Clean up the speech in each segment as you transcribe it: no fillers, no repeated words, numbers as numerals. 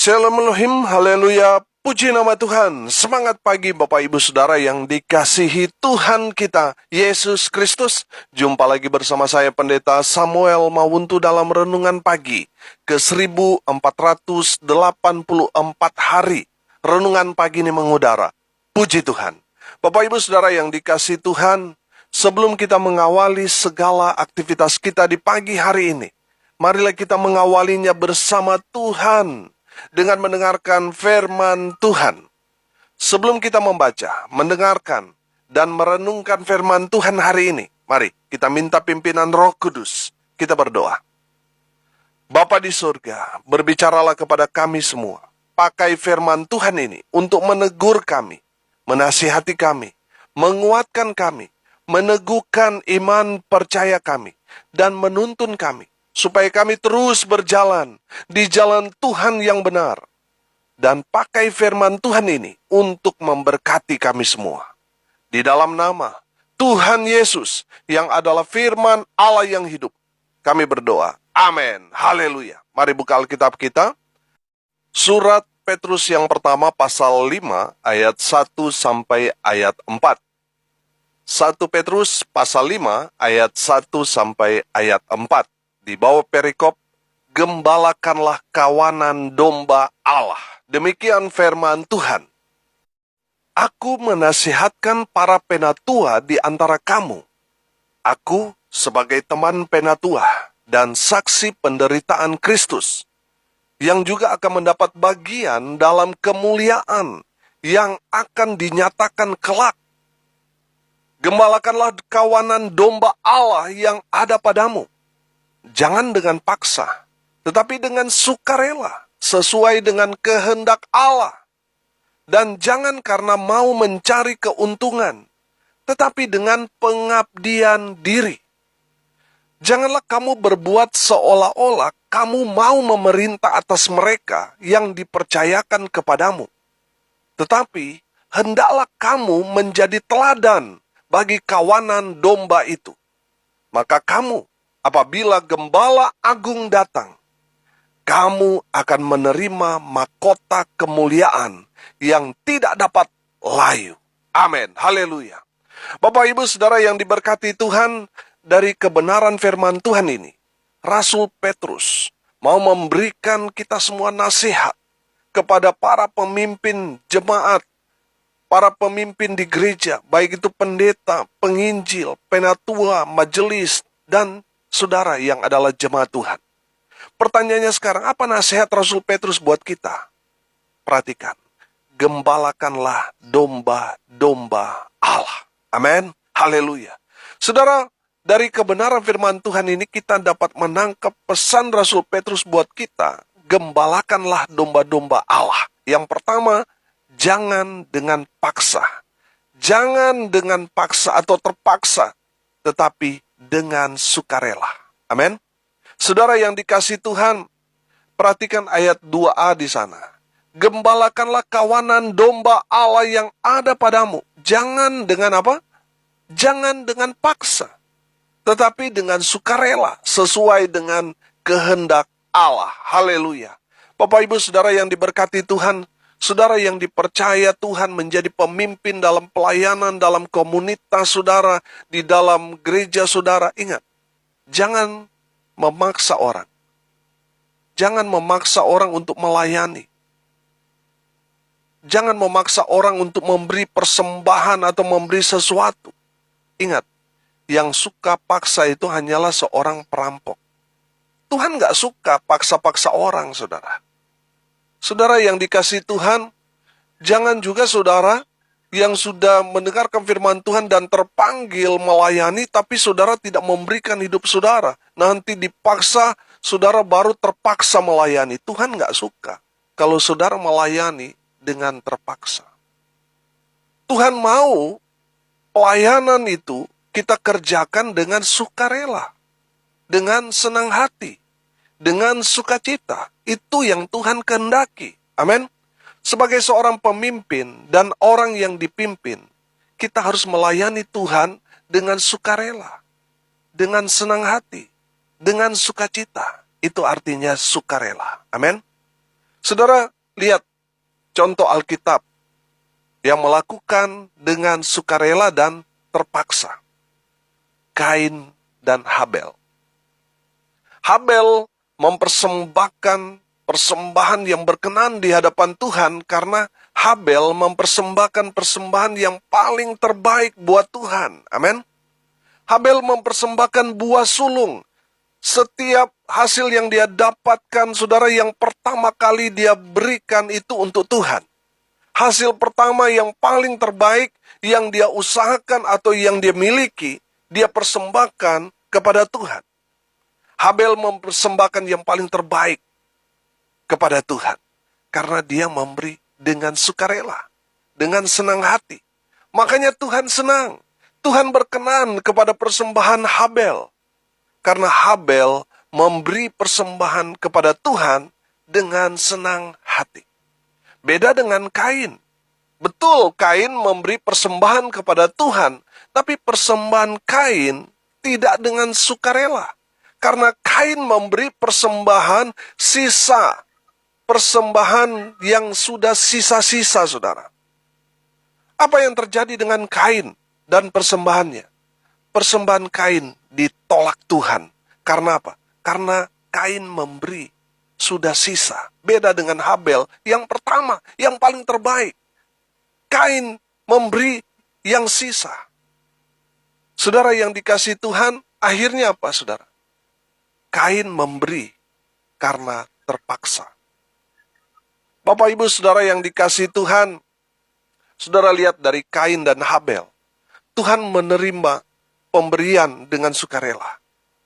Shalom Elohim, haleluya, puji nama Tuhan. Semangat pagi Bapak Ibu Saudara yang dikasihi Tuhan kita, Yesus Kristus. Jumpa lagi bersama saya Pendeta Samuel Mawuntu dalam Renungan Pagi ke 1484 hari. Renungan pagi ini mengudara. Puji Tuhan. Bapak Ibu Saudara yang dikasihi Tuhan, sebelum kita mengawali segala aktivitas kita di pagi hari ini, marilah kita mengawalinya bersama Tuhan dengan mendengarkan firman Tuhan. Sebelum kita membaca, mendengarkan, dan merenungkan firman Tuhan hari ini, mari kita minta pimpinan Roh Kudus. Kita berdoa. Bapa di surga, berbicaralah kepada kami semua. Pakai firman Tuhan ini untuk menegur kami, menasihati kami, menguatkan kami, meneguhkan iman percaya kami, dan menuntun kami supaya kami terus berjalan di jalan Tuhan yang benar. Dan pakai firman Tuhan ini untuk memberkati kami semua. Di dalam nama Tuhan Yesus yang adalah firman Allah yang hidup, kami berdoa. Amin. Haleluya. Mari buka Alkitab kita. Surat Petrus yang pertama pasal 5 ayat 1 sampai ayat 4. 1 Petrus pasal 5 ayat 1 sampai ayat 4. Di bawah perikop, gembalakanlah kawanan domba Allah. Demikian firman Tuhan. Aku menasihatkan para penatua di antara kamu. Aku sebagai teman penatua dan saksi penderitaan Kristus, yang juga akan mendapat bagian dalam kemuliaan yang akan dinyatakan kelak. Gembalakanlah kawanan domba Allah yang ada padamu. Jangan dengan paksa, tetapi dengan sukarela, sesuai dengan kehendak Allah. Dan jangan karena mau mencari keuntungan, tetapi dengan pengabdian diri. Janganlah kamu berbuat seolah-olah kamu mau memerintah atas mereka yang dipercayakan kepadamu. Tetapi hendaklah kamu menjadi teladan bagi kawanan domba itu. Maka kamu, apabila Gembala Agung datang, kamu akan menerima mahkota kemuliaan yang tidak dapat layu. Amin. Haleluya. Bapak Ibu Saudara yang diberkati Tuhan, dari kebenaran firman Tuhan ini, Rasul Petrus mau memberikan kita semua nasihat kepada para pemimpin jemaat, para pemimpin di gereja, baik itu pendeta, penginjil, penatua, majelis, dan saudara yang adalah jemaat Tuhan. Pertanyaannya sekarang, apa nasihat Rasul Petrus buat kita? Perhatikan, gembalakanlah domba-domba Allah. Amin. Haleluya. Saudara, dari kebenaran firman Tuhan ini kita dapat menangkap pesan Rasul Petrus buat kita. Gembalakanlah domba-domba Allah. Yang pertama, jangan dengan paksa. Jangan dengan paksa atau terpaksa, tetapi dengan sukarela. Amin. Saudara yang dikasihi Tuhan, perhatikan ayat 2a di sana. Gembalakanlah kawanan domba Allah yang ada padamu. Jangan dengan apa? Jangan dengan paksa, tetapi dengan sukarela, sesuai dengan kehendak Allah. Haleluya. Bapak Ibu Saudara yang diberkati Tuhan, saudara yang dipercaya Tuhan menjadi pemimpin dalam pelayanan, dalam komunitas saudara, di dalam gereja saudara, ingat, jangan memaksa orang. Jangan memaksa orang untuk melayani. Jangan memaksa orang untuk memberi persembahan atau memberi sesuatu. Ingat, yang suka paksa itu hanyalah seorang perampok. Tuhan gak suka paksa-paksa orang, saudara. Saudara yang dikasihi Tuhan, jangan juga saudara yang sudah mendengarkan firman Tuhan dan terpanggil melayani, tapi saudara tidak memberikan hidup saudara. Nanti dipaksa, saudara baru terpaksa melayani. Tuhan gak suka kalau saudara melayani dengan terpaksa. Tuhan mau pelayanan itu kita kerjakan dengan sukarela, dengan senang hati, dengan sukacita. Itu yang Tuhan kehendaki. Amin. Sebagai seorang pemimpin dan orang yang dipimpin, kita harus melayani Tuhan dengan sukarela, dengan senang hati, dengan sukacita. Itu artinya sukarela. Amin. Saudara, Lihat contoh Alkitab yang melakukan dengan sukarela dan terpaksa. Kain dan Habel. Habel mempersembahkan persembahan yang berkenan di hadapan Tuhan karena Habel mempersembahkan persembahan yang paling terbaik buat Tuhan. Amin. Habel mempersembahkan buah sulung. Setiap hasil yang dia dapatkan, saudara, yang pertama kali dia berikan itu untuk Tuhan. Hasil pertama yang paling terbaik yang dia usahakan atau yang dia miliki, dia persembahkan kepada Tuhan. Habel mempersembahkan yang paling terbaik kepada Tuhan. Karena dia memberi dengan sukarela, dengan senang hati. Makanya Tuhan senang. Tuhan berkenan kepada persembahan Habel. Karena Habel memberi persembahan kepada Tuhan dengan senang hati. Beda dengan Kain. Betul, Kain memberi persembahan kepada Tuhan, tapi persembahan Kain tidak dengan sukarela. Karena Kain memberi persembahan sisa. Persembahan yang sudah sisa-sisa, saudara. Apa yang terjadi dengan Kain dan persembahannya? Persembahan Kain ditolak Tuhan. Karena apa? Karena Kain memberi sudah sisa. Beda dengan Habel yang pertama, yang paling terbaik. Kain memberi yang sisa. Saudara yang dikasihi Tuhan, akhirnya apa, saudara? Kain memberi karena terpaksa. Bapak, Ibu, saudara yang dikasihi Tuhan, saudara lihat dari Kain dan Habel. Tuhan menerima pemberian dengan sukarela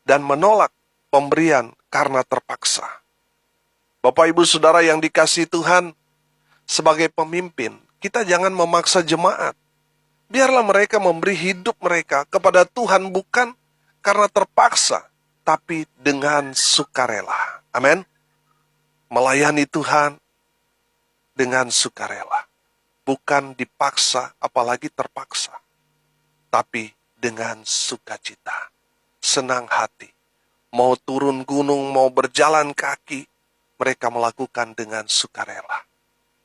dan menolak pemberian karena terpaksa. Bapak, Ibu, saudara yang dikasihi Tuhan, sebagai pemimpin, kita jangan memaksa jemaat. Biarlah mereka memberi hidup mereka kepada Tuhan bukan karena terpaksa, tapi dengan sukarela. Amin. Melayani Tuhan dengan sukarela. Bukan dipaksa, apalagi terpaksa. Tapi dengan sukacita. Senang hati. Mau turun gunung, mau berjalan kaki, mereka melakukan dengan sukarela.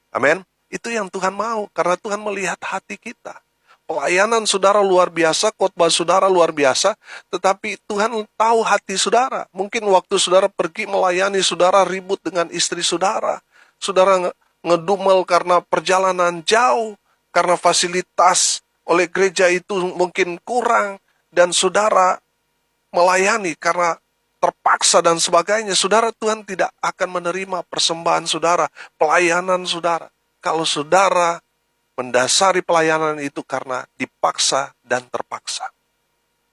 Amin. Itu yang Tuhan mau, karena Tuhan melihat hati kita. Pelayanan saudara luar biasa, khotbah saudara luar biasa, tetapi Tuhan tahu hati saudara. Mungkin waktu saudara pergi melayani, saudara ribut dengan istri saudara. Saudara ngedumel karena perjalanan jauh, karena fasilitas oleh gereja itu mungkin kurang, dan saudara melayani karena terpaksa dan sebagainya. Saudara, Tuhan tidak akan menerima persembahan saudara, pelayanan saudara. Kalau saudara mendasari pelayanan itu karena dipaksa dan terpaksa.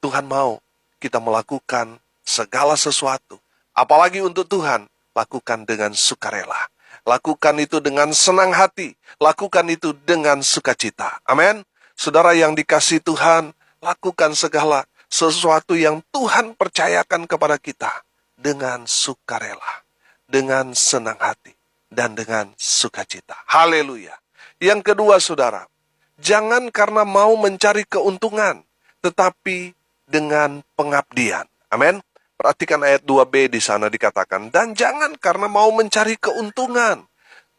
Tuhan mau kita melakukan segala sesuatu. Apalagi untuk Tuhan, lakukan dengan sukarela. Lakukan itu dengan senang hati. Lakukan itu dengan sukacita. Amin. Saudara yang dikasihi Tuhan, lakukan segala sesuatu yang Tuhan percayakan kepada kita dengan sukarela, dengan senang hati, dan dengan sukacita. Haleluya. Yang kedua, saudara, jangan karena mau mencari keuntungan, tetapi dengan pengabdian. Amin. Perhatikan ayat 2b di sana dikatakan, dan jangan karena mau mencari keuntungan,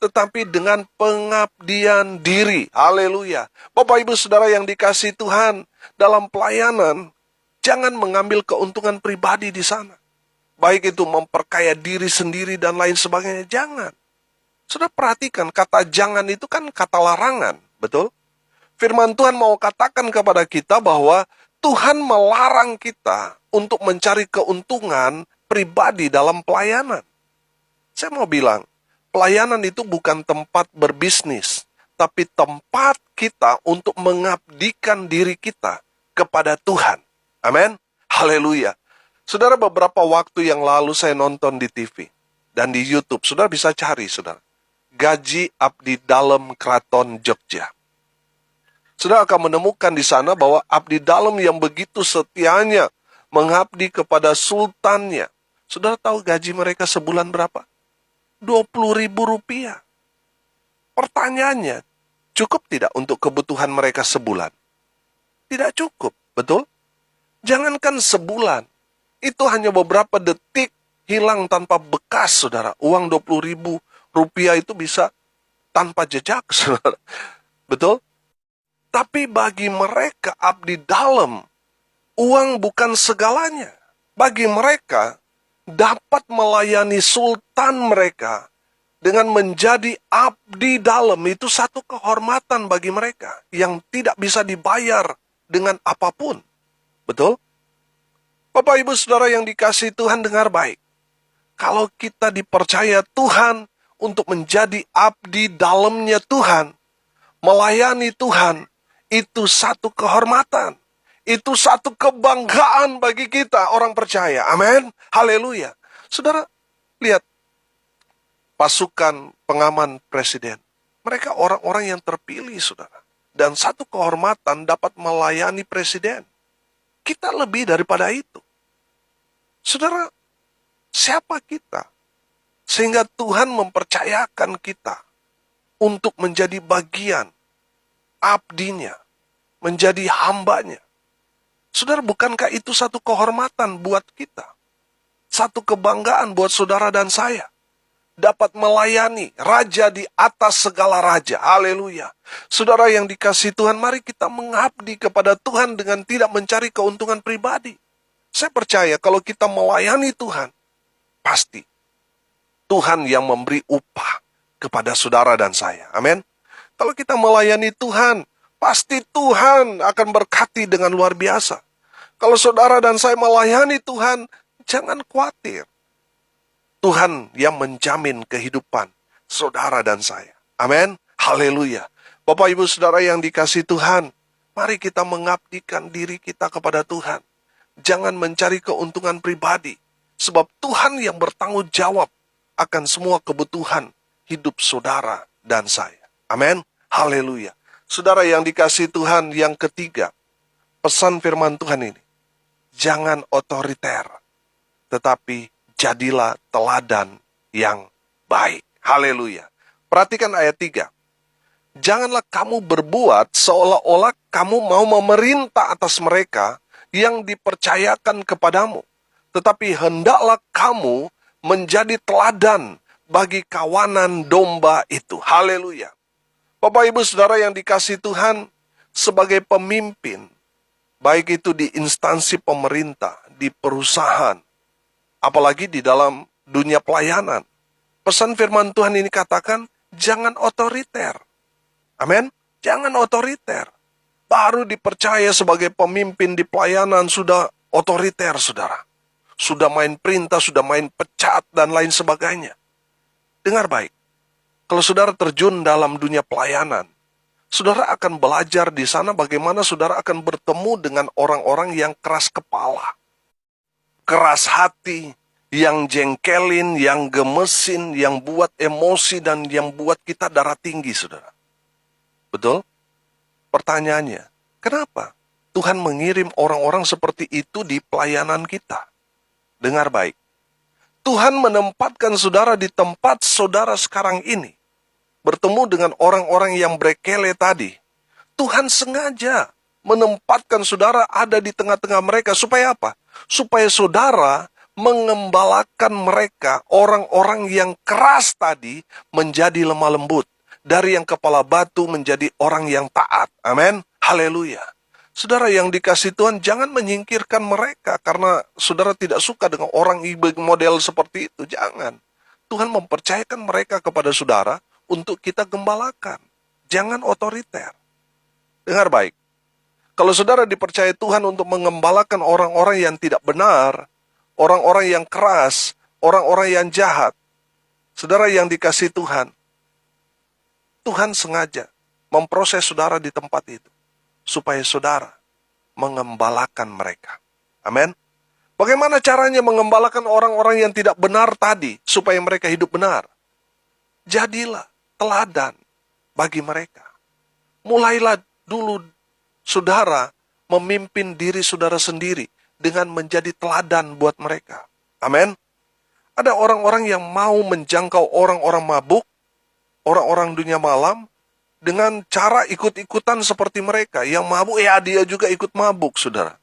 tetapi dengan pengabdian diri. Haleluya. Bapak, Ibu, saudara yang dikasihi Tuhan, dalam pelayanan, jangan mengambil keuntungan pribadi di sana. Baik itu memperkaya diri sendiri dan lain sebagainya, jangan. Sudah perhatikan, kata jangan itu kan kata larangan, betul? Firman Tuhan mau katakan kepada kita bahwa Tuhan melarang kita untuk mencari keuntungan pribadi dalam pelayanan. Saya mau bilang, pelayanan itu bukan tempat berbisnis, tapi tempat kita untuk mengabdikan diri kita kepada Tuhan. Amin. Haleluya. Saudara, beberapa waktu yang lalu saya nonton di TV dan di YouTube. Saudara bisa cari, saudara. Gaji Abdi Dalem Keraton Jogja. Saudara akan menemukan di sana bahwa abdi dalem yang begitu setianya mengabdi kepada sultannya. Saudara tahu gaji mereka sebulan berapa? 20.000 rupiah. Pertanyaannya, cukup tidak untuk kebutuhan mereka sebulan? Tidak cukup, betul? Jangankan sebulan, itu hanya beberapa detik hilang tanpa bekas, saudara. Uang 20.000 rupiah itu bisa tanpa jejak, saudara. Betul? Tapi bagi mereka abdi dalam, uang bukan segalanya. Bagi mereka, dapat melayani sultan mereka dengan menjadi abdi dalam itu satu kehormatan bagi mereka yang tidak bisa dibayar dengan apapun. Betul? Bapak Ibu Saudara yang dikasihi Tuhan, dengar baik. Kalau kita dipercaya Tuhan untuk menjadi abdi dalamnya Tuhan, melayani Tuhan, itu satu kehormatan. Itu satu kebanggaan bagi kita orang percaya. Amin. Haleluya. Saudara, lihat pasukan pengaman presiden. Mereka orang-orang yang terpilih, saudara. Dan satu kehormatan dapat melayani presiden. Kita lebih daripada itu. Saudara, siapa kita? Sehingga Tuhan mempercayakan kita untuk menjadi bagian abdinya, menjadi hambanya. Saudara, bukankah itu satu kehormatan buat kita? Satu kebanggaan buat saudara dan saya. Dapat melayani raja di atas segala raja. Haleluya. Saudara yang dikasihi Tuhan, mari kita mengabdi kepada Tuhan dengan tidak mencari keuntungan pribadi. Saya percaya kalau kita melayani Tuhan, pasti Tuhan yang memberi upah kepada saudara dan saya. Amin. Kalau kita melayani Tuhan, pasti Tuhan akan berkati dengan luar biasa. Kalau saudara dan saya melayani Tuhan, jangan khawatir. Tuhan yang menjamin kehidupan saudara dan saya. Amin. Haleluya. Bapak Ibu Saudara yang dikasihi Tuhan, mari kita mengabdikan diri kita kepada Tuhan. Jangan mencari keuntungan pribadi, sebab Tuhan yang bertanggung jawab akan semua kebutuhan hidup saudara dan saya. Amin. Haleluya. Saudara yang dikasihi Tuhan, yang ketiga, pesan firman Tuhan ini, jangan otoriter, tetapi jadilah teladan yang baik. Haleluya. Perhatikan ayat 3. Janganlah kamu berbuat seolah-olah kamu mau memerintah atas mereka yang dipercayakan kepadamu. Tetapi hendaklah kamu menjadi teladan bagi kawanan domba itu. Haleluya. Bapak Ibu Saudara yang dikasihi Tuhan, sebagai pemimpin, baik itu di instansi pemerintah, di perusahaan, apalagi di dalam dunia pelayanan, pesan firman Tuhan ini katakan, jangan otoriter. Amin. Jangan otoriter. Baru dipercaya sebagai pemimpin di pelayanan sudah otoriter, saudara. Sudah main perintah, sudah main pecat, dan lain sebagainya. Dengar baik. Kalau saudara terjun dalam dunia pelayanan, saudara akan belajar di sana bagaimana saudara akan bertemu dengan orang-orang yang keras kepala, keras hati, yang jengkelin, yang gemesin, yang buat emosi, dan yang buat kita darah tinggi, saudara. Betul? Pertanyaannya, kenapa Tuhan mengirim orang-orang seperti itu di pelayanan kita? Dengar baik. Tuhan menempatkan saudara di tempat saudara sekarang ini. Bertemu dengan orang-orang yang brekele tadi. Tuhan sengaja menempatkan saudara ada di tengah-tengah mereka. Supaya apa? Supaya saudara mengembalakan mereka, orang-orang yang keras tadi, menjadi lemah lembut. Dari yang kepala batu menjadi orang yang taat. Amin. Haleluya. Saudara yang dikasihi Tuhan, jangan menyingkirkan mereka karena saudara tidak suka dengan orang model seperti itu. Jangan. Tuhan mempercayakan mereka kepada saudara untuk kita gembalakan. Jangan otoriter. Dengar baik. Kalau saudara dipercaya Tuhan untuk mengembalakan orang-orang yang tidak benar, orang-orang yang keras, orang-orang yang jahat, saudara yang dikasihi Tuhan, Tuhan sengaja memproses saudara di tempat itu, supaya saudara mengembalakan mereka. Amin. Bagaimana caranya mengembalakan orang-orang yang tidak benar tadi, supaya mereka hidup benar? Jadilah teladan bagi mereka. Mulailah dulu saudara memimpin diri saudara sendiri dengan menjadi teladan buat mereka. Amin. Ada orang-orang yang mau menjangkau orang-orang mabuk, orang-orang dunia malam, dengan cara ikut-ikutan seperti mereka. Yang mabuk, ya dia juga ikut mabuk, saudara.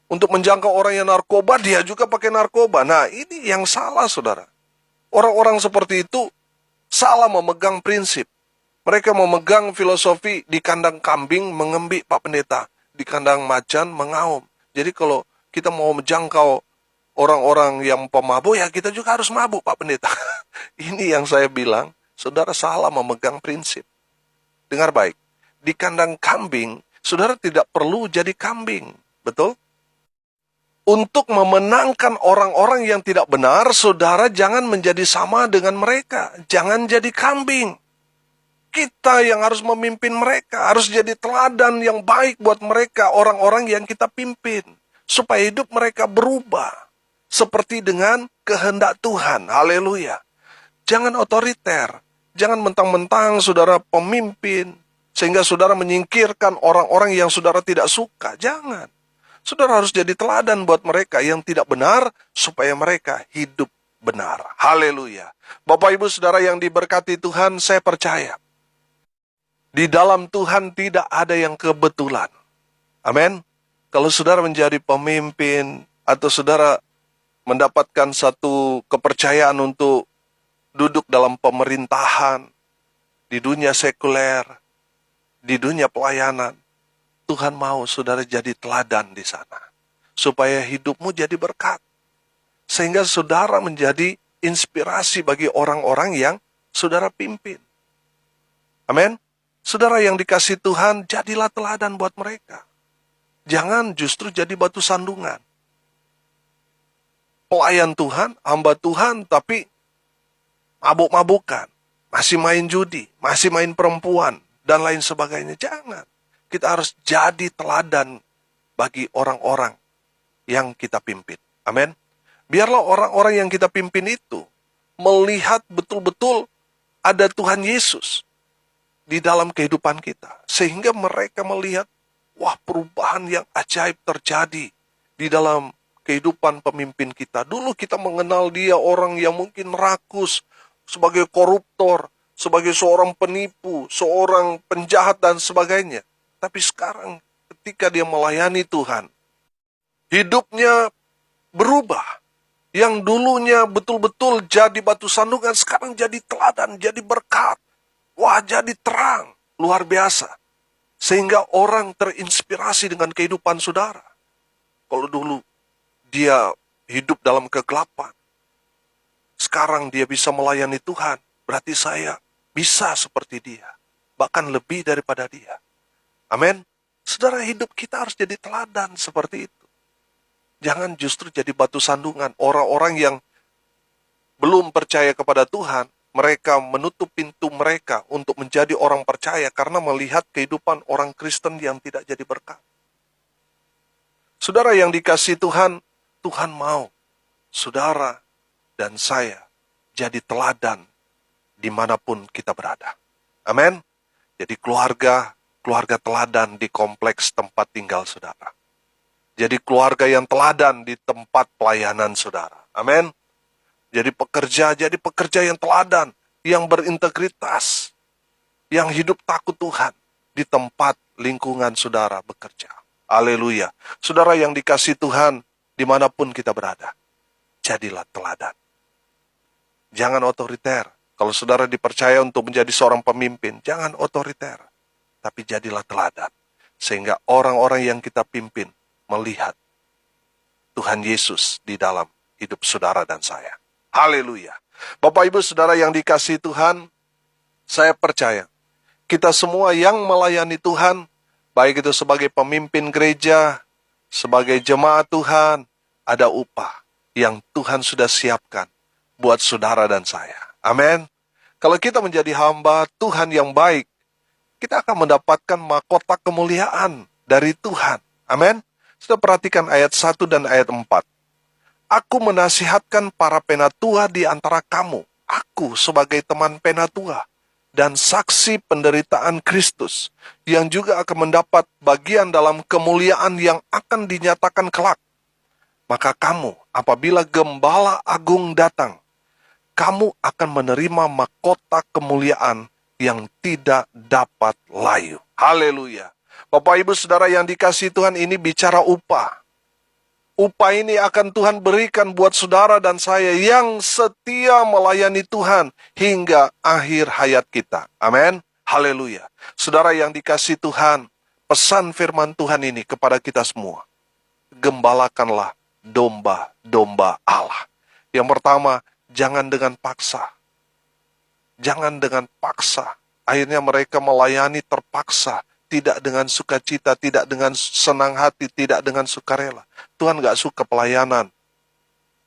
Untuk menjangkau orang yang narkoba, dia juga pakai narkoba. Nah, ini yang salah, saudara. Orang-orang seperti itu salah memegang prinsip. Mereka memegang filosofi di kandang kambing mengembik Pak Pendeta, di kandang macan mengaum. Jadi kalau kita mau menjangkau orang-orang yang pemabuk, ya kita juga harus mabuk Pak Pendeta. Ini yang saya bilang, saudara salah memegang prinsip. Dengar baik, di kandang kambing, saudara tidak perlu jadi kambing. Betul? Untuk memenangkan orang-orang yang tidak benar, saudara jangan menjadi sama dengan mereka. Jangan jadi kambing. Kita yang harus memimpin mereka, harus jadi teladan yang baik buat mereka, orang-orang yang kita pimpin. Supaya hidup mereka berubah. Seperti dengan kehendak Tuhan. Haleluya. Jangan otoriter. Jangan mentang-mentang saudara pemimpin, sehingga saudara menyingkirkan orang-orang yang saudara tidak suka. Jangan. Saudara harus jadi teladan buat mereka yang tidak benar, supaya mereka hidup benar. Haleluya. Bapak Ibu Saudara yang diberkati Tuhan, saya percaya, di dalam Tuhan tidak ada yang kebetulan. Amin. Kalau saudara menjadi pemimpin, atau saudara mendapatkan satu kepercayaan untuk duduk dalam pemerintahan, di dunia sekuler, di dunia pelayanan, Tuhan mau saudara jadi teladan di sana. Supaya hidupmu jadi berkat. Sehingga saudara menjadi inspirasi bagi orang-orang yang saudara pimpin. Amin. Saudara yang dikasih Tuhan, jadilah teladan buat mereka. Jangan justru jadi batu sandungan. Pelayan Tuhan, hamba Tuhan, tapi mabuk-mabukan. Masih main judi, masih main perempuan, dan lain sebagainya. Jangan. Kita harus jadi teladan bagi orang-orang yang kita pimpin. Amin. Biarlah orang-orang yang kita pimpin itu melihat betul-betul ada Tuhan Yesus di dalam kehidupan kita. Sehingga mereka melihat, wah, perubahan yang ajaib terjadi di dalam kehidupan pemimpin kita. Dulu kita mengenal dia orang yang mungkin rakus, sebagai koruptor, sebagai seorang penipu, seorang penjahat dan sebagainya. Tapi sekarang ketika dia melayani Tuhan, hidupnya berubah. Yang dulunya betul-betul jadi batu sandungan, sekarang jadi teladan, jadi berkat. Wah, jadi terang, luar biasa. Sehingga orang terinspirasi dengan kehidupan saudara. Kalau dulu dia hidup dalam kegelapan, sekarang dia bisa melayani Tuhan, berarti saya bisa seperti dia. Bahkan lebih daripada dia. Amin. Saudara, hidup kita harus jadi teladan seperti itu. Jangan justru jadi batu sandungan. Orang-orang yang belum percaya kepada Tuhan, mereka menutup pintu mereka untuk menjadi orang percaya karena melihat kehidupan orang Kristen yang tidak jadi berkat. Saudara yang dikasihi Tuhan, Tuhan mau saudara dan saya jadi teladan dimanapun kita berada. Amin. Jadi keluarga teladan di kompleks tempat tinggal saudara. Jadi keluarga yang teladan di tempat pelayanan saudara. Amin. Jadi pekerja yang teladan, yang berintegritas, yang hidup takut Tuhan di tempat lingkungan saudara bekerja. Haleluya. Saudara yang dikasihi Tuhan, dimanapun kita berada, jadilah teladan. Jangan otoriter. Kalau saudara dipercaya untuk menjadi seorang pemimpin, jangan otoriter. Tapi jadilah teladan. Sehingga orang-orang yang kita pimpin melihat Tuhan Yesus di dalam hidup saudara dan saya. Haleluya. Bapak Ibu Saudara yang dikasihi Tuhan, saya percaya kita semua yang melayani Tuhan, baik itu sebagai pemimpin gereja, sebagai jemaat Tuhan, ada upah yang Tuhan sudah siapkan buat saudara dan saya. Amin. Kalau kita menjadi hamba Tuhan yang baik, kita akan mendapatkan mahkota kemuliaan dari Tuhan. Amin. Sudah perhatikan ayat 1 dan ayat 4. Aku menasihatkan para penatua di antara kamu. Aku sebagai teman penatua dan saksi penderitaan Kristus, yang juga akan mendapat bagian dalam kemuliaan yang akan dinyatakan kelak. Maka kamu, apabila Gembala Agung datang, kamu akan menerima mahkota kemuliaan yang tidak dapat layu. Haleluya. Bapak Ibu Saudara yang dikasihi Tuhan, ini bicara upah. Upah ini akan Tuhan berikan buat saudara dan saya yang setia melayani Tuhan hingga akhir hayat kita. Amin. Haleluya. Saudara yang dikasihi Tuhan, pesan firman Tuhan ini kepada kita semua. Gembalakanlah domba-domba Allah. Yang pertama, jangan dengan paksa. Jangan dengan paksa. Akhirnya mereka melayani terpaksa. Tidak dengan sukacita, tidak dengan senang hati, tidak dengan sukarela. Tuhan gak suka pelayanan.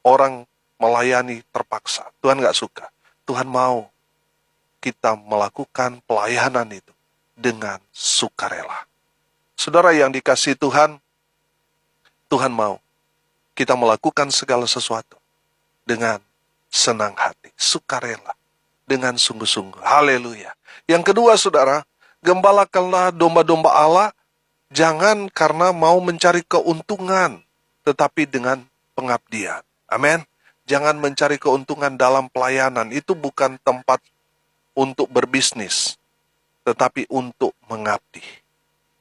Orang melayani terpaksa. Tuhan gak suka. Tuhan mau kita melakukan pelayanan itu dengan sukarela. Saudara yang dikasihi Tuhan, Tuhan mau kita melakukan segala sesuatu dengan senang hati, sukarela, dengan sungguh-sungguh. Haleluya. Yang kedua, saudara, gembalakanlah domba-domba Allah, jangan karena mau mencari keuntungan, tetapi dengan pengabdian. Amin. Jangan mencari keuntungan dalam pelayanan. Itu bukan tempat untuk berbisnis, tetapi untuk mengabdi.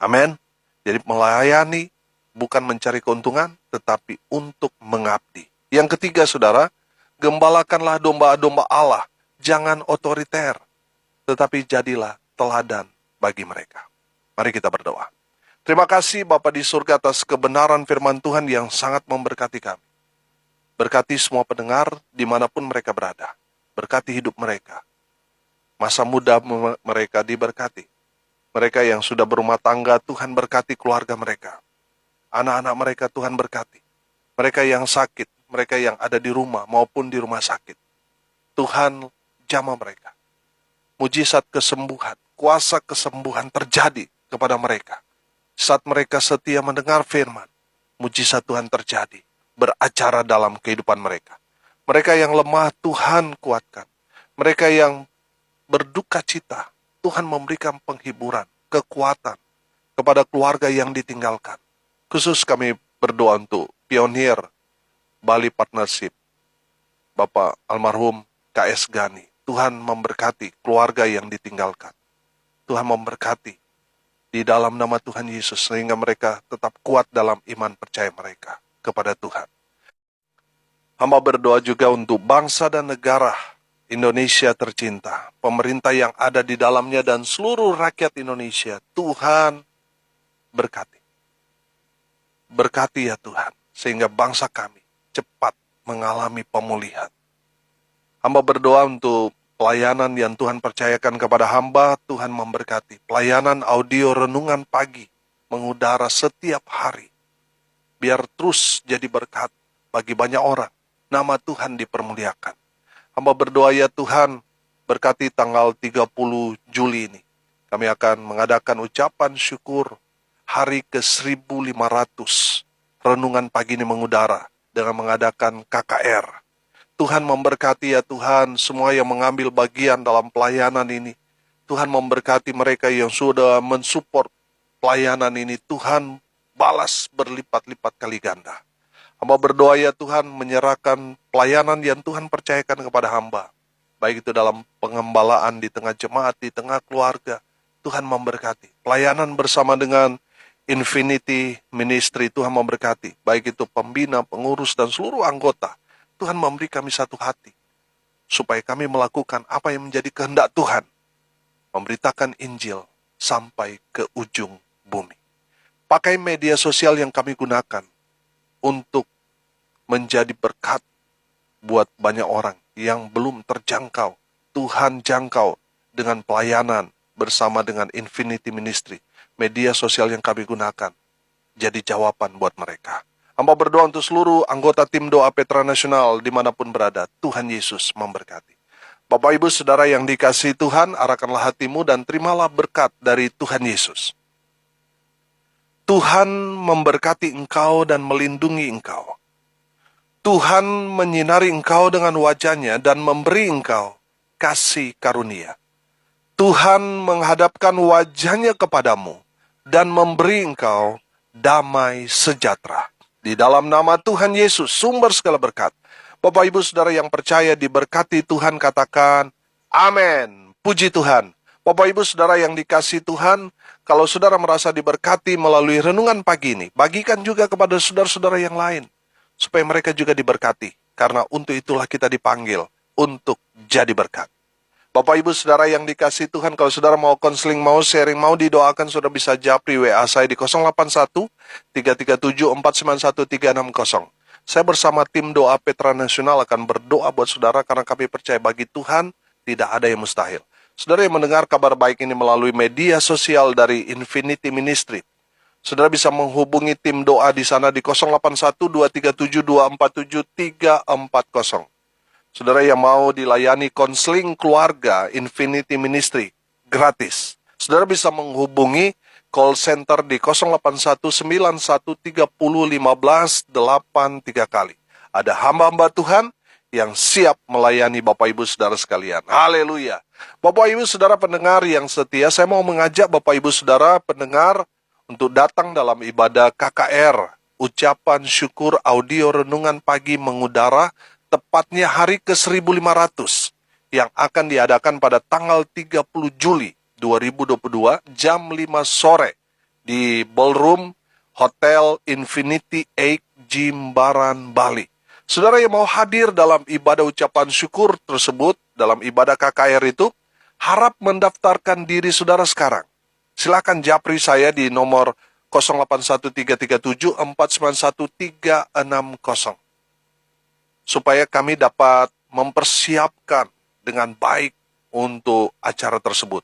Amin. Jadi melayani bukan mencari keuntungan, tetapi untuk mengabdi. Yang ketiga, saudara, gembalakanlah domba-domba Allah. Jangan otoriter, tetapi jadilah teladan bagi mereka. Mari kita berdoa. Terima kasih Bapa di surga atas kebenaran firman Tuhan yang sangat memberkati kami. Berkati semua pendengar dimanapun mereka berada. Berkati hidup mereka. Masa muda mereka diberkati. Mereka yang sudah berumah tangga, Tuhan berkati keluarga mereka. Anak-anak mereka Tuhan berkati. Mereka yang sakit, mereka yang ada di rumah maupun di rumah sakit. Tuhan jamah mereka. Mujizat kesembuhan, kuasa kesembuhan terjadi kepada mereka. Saat mereka setia mendengar firman, mujizat Tuhan terjadi, beracara dalam kehidupan mereka. Mereka yang lemah, Tuhan kuatkan. Mereka yang berduka cita, Tuhan memberikan penghiburan, kekuatan kepada keluarga yang ditinggalkan. Khusus kami berdoa untuk pionir Bali Partnership, Bapak almarhum KS Gani. Tuhan memberkati keluarga yang ditinggalkan. Tuhan memberkati di dalam nama Tuhan Yesus, sehingga mereka tetap kuat dalam iman percaya mereka kepada Tuhan. Hamba berdoa juga untuk bangsa dan negara Indonesia tercinta, pemerintah yang ada di dalamnya dan seluruh rakyat Indonesia. Tuhan berkati. Berkati ya Tuhan, sehingga bangsa kami cepat mengalami pemulihan. Hamba berdoa untuk pelayanan yang Tuhan percayakan kepada hamba, Tuhan memberkati. Pelayanan audio renungan pagi mengudara setiap hari. Biar terus jadi berkat bagi banyak orang. Nama Tuhan dipermuliakan. Hamba berdoa ya Tuhan, berkati tanggal 30 Juli ini. Kami akan mengadakan ucapan syukur hari ke-1500. Renungan pagi ini mengudara dengan mengadakan KKR. Tuhan memberkati ya Tuhan, semua yang mengambil bagian dalam pelayanan ini. Tuhan memberkati mereka yang sudah mensupport pelayanan ini. Tuhan balas berlipat-lipat kali ganda. Hamba berdoa ya Tuhan, menyerahkan pelayanan yang Tuhan percayakan kepada hamba. Baik itu dalam pengembalaan di tengah jemaat, di tengah keluarga. Tuhan memberkati. Pelayanan bersama dengan Infinity Ministry, Tuhan memberkati. Baik itu pembina, pengurus, dan seluruh anggota. Tuhan memberi kami satu hati. Supaya kami melakukan apa yang menjadi kehendak Tuhan. Memberitakan Injil sampai ke ujung bumi. Pakai media sosial yang kami gunakan untuk menjadi berkat buat banyak orang yang belum terjangkau. Tuhan jangkau dengan pelayanan bersama dengan Infinity Ministry. Media sosial yang kami gunakan jadi jawaban buat mereka. Hamba berdoa untuk seluruh anggota tim doa Petra Nasional dimanapun berada. Tuhan Yesus memberkati. Bapak Ibu Saudara yang dikasihi Tuhan, arahkanlah hatimu dan terimalah berkat dari Tuhan Yesus. Tuhan memberkati engkau dan melindungi engkau. Tuhan menyinari engkau dengan wajah-Nya dan memberi engkau kasih karunia. Tuhan menghadapkan wajah-Nya kepadamu dan memberi engkau damai sejahtera. Di dalam nama Tuhan Yesus, sumber segala berkat. Bapak Ibu Saudara yang percaya diberkati Tuhan, katakan amin. Puji Tuhan. Bapak Ibu Saudara yang dikasihi Tuhan, kalau saudara merasa diberkati melalui renungan pagi ini, bagikan juga kepada saudara-saudara yang lain, supaya mereka juga diberkati. Karena untuk itulah kita dipanggil, untuk jadi berkat. Bapak Ibu Saudara yang dikasihi Tuhan, kalau Saudara mau konseling, mau sharing, mau didoakan, Saudara bisa japri WA saya di 081 337 491 360. Saya bersama tim doa Petra Nasional akan berdoa buat Saudara karena kami percaya bagi Tuhan tidak ada yang mustahil. Saudara yang mendengar kabar baik ini melalui media sosial dari Infinity Ministry, Saudara bisa menghubungi tim doa di sana di 081 237 247 340. Saudara yang mau dilayani konseling keluarga Infinity Ministry gratis, Saudara bisa menghubungi call center di 08191301583 kali. Ada hamba-hamba Tuhan yang siap melayani Bapak Ibu Saudara sekalian. Haleluya. Bapak Ibu Saudara pendengar yang setia, saya mau mengajak Bapak Ibu Saudara pendengar untuk datang dalam ibadah KKR, ucapan syukur audio renungan pagi mengudara, tepatnya hari ke-1500 yang akan diadakan pada tanggal 30 Juli 2022 jam 5 sore di Ballroom Hotel Infinity 8 Jimbaran, Bali. Saudara yang mau hadir dalam ibadah ucapan syukur tersebut, dalam ibadah KKR itu, harap mendaftarkan diri saudara sekarang. Silakan japri saya di nomor 081337491360 supaya kami dapat mempersiapkan dengan baik untuk acara tersebut.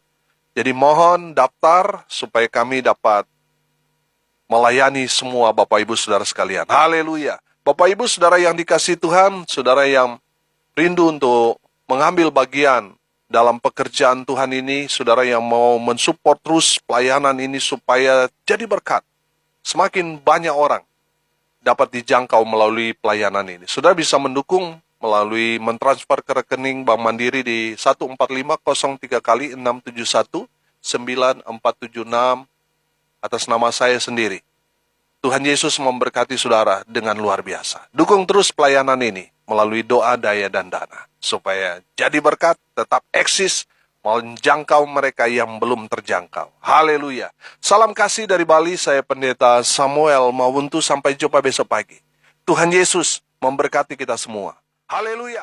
Jadi mohon daftar supaya kami dapat melayani semua Bapak Ibu Saudara sekalian. Haleluya. Bapak Ibu Saudara yang dikasihi Tuhan, saudara yang rindu untuk mengambil bagian dalam pekerjaan Tuhan ini, saudara yang mau mensupport terus pelayanan ini supaya jadi berkat. Semakin banyak orang dapat dijangkau melalui pelayanan ini. Saudara bisa mendukung melalui mentransfer ke rekening Bank Mandiri di 14503 kali 671 9476 atas nama saya sendiri. Tuhan Yesus memberkati saudara dengan luar biasa. Dukung terus pelayanan ini melalui doa, daya, dan dana. Supaya jadi berkat, tetap eksis, menjangkau mereka yang belum terjangkau. Haleluya. Salam kasih dari Bali, saya Pendeta Samuel Mawuntu. Sampai jumpa besok pagi. Tuhan Yesus memberkati kita semua. Haleluya.